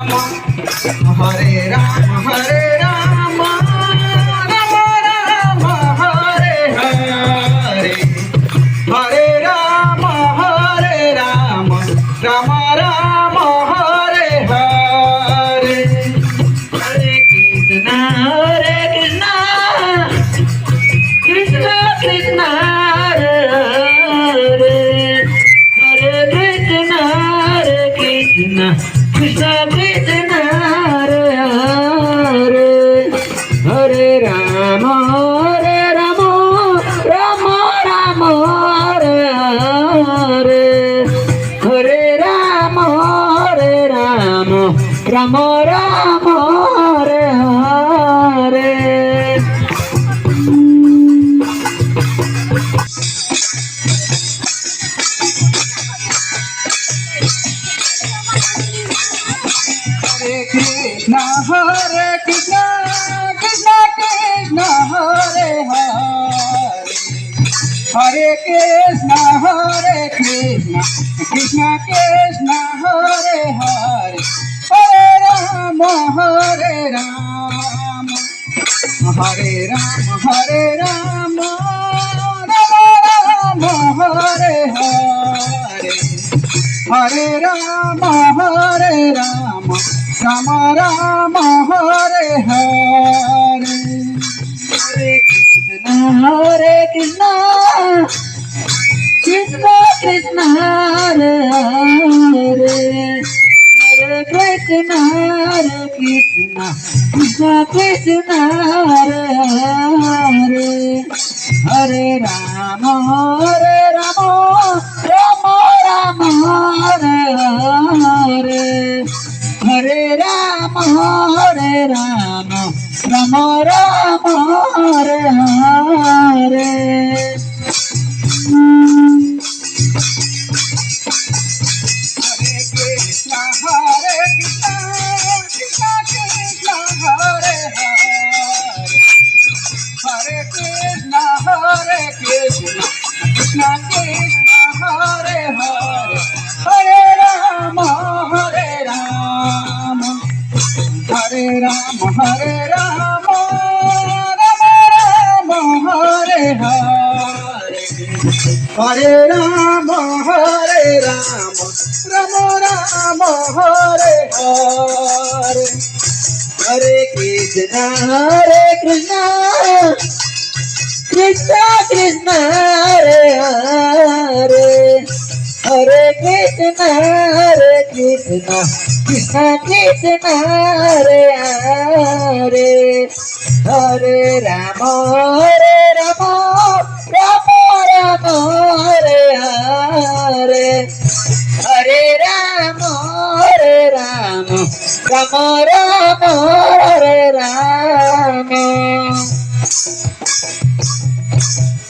Hare Ram, Hare Ram, Rama Rama, Hare Hare, Hare Rama, Hare Rama, Rama Rama, Hare Hare, Hare Krishna, Hare Krishna, Krishna Krishna, Hare Hare, Hare Krishna, Hare Krishna, Krishna Krishna, Hare Hare, Hare Rama, Hare Rama, Rama Rama, Hare Hare, Hare Rama, Hare Rama, Rama Rama, Hare Hare. Hare Krishna, Krishna Krishna, Hare Hare, Hare Krishna, Krishna Krishna, Hare Hare, Hare Rama, Hare Rama, Hare Rama, Hare Rama, Rama Rama, Hare Hare, Hare Rama, Hare Rama, Rama Rama, Hare Hare, Hare Krishna, Krishna Krishna, Hare Hare, Hare Krishna, Krishna Krishna, Hare Hare, Hare Rama, Hare Rama, Rama Rama, Hare Hare, Hare Rama, Hare Rama, Rama Rama, Hare Hare. Hare Krishna, Krishna Krishna, Hare Hare, Hare Krishna, Krishna Krishna, Hare Hare, Hare Rama, Hare Rama, Hare Rama, Hare Rama, Rama Rama, Hare Hare, Hare Rama, Hare Rama, Rama Rama, Hare Hare, Hare Krishna, Krishna Krishna, Hare Hare, Hare Krishna, Krishna Krishna, Hare Hare, Hare Rama, Hare Rama, Rama Rama, Hare Hare, Hare Rama, Hare Rama, Rama Rama, Hare Rama.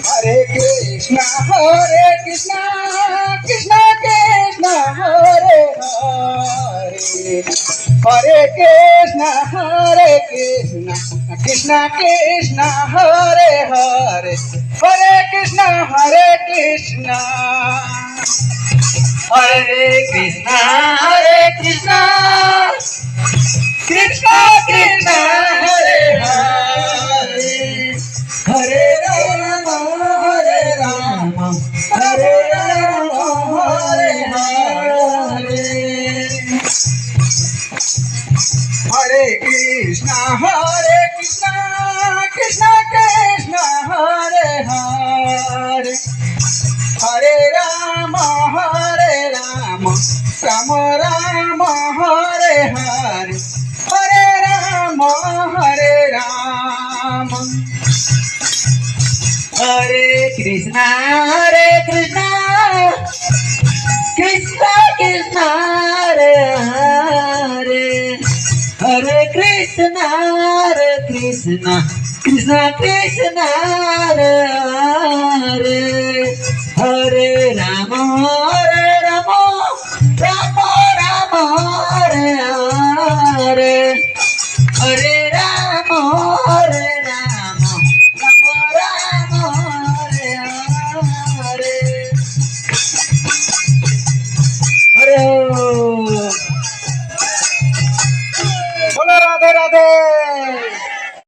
Hare Krishna, Krishna Krishna, Hare Hare, Hare Krishna, Krishna Krishna, Hare Hare, Hare Krishna, Hare Krishna, Krishna Krishna, Hare Hare, Hare Rama, Hare Rama, Hare Rama, Hare Hare, Hare Krishna, Krishna Krishna, Hare Hare, Hare Rama, Hare Rama, Rama Rama, Hare Hare, Hare Rama, Hare Rama, Hare Krishna, Krishna Krishna, Hare Hare, Hare Krishna, Krishna Krishna, Hare Hare, Hare Rama, Rama Rama, Hare Hare, Hare Rama, Rama Rama, Hare Hare, Hare Radhe Radhe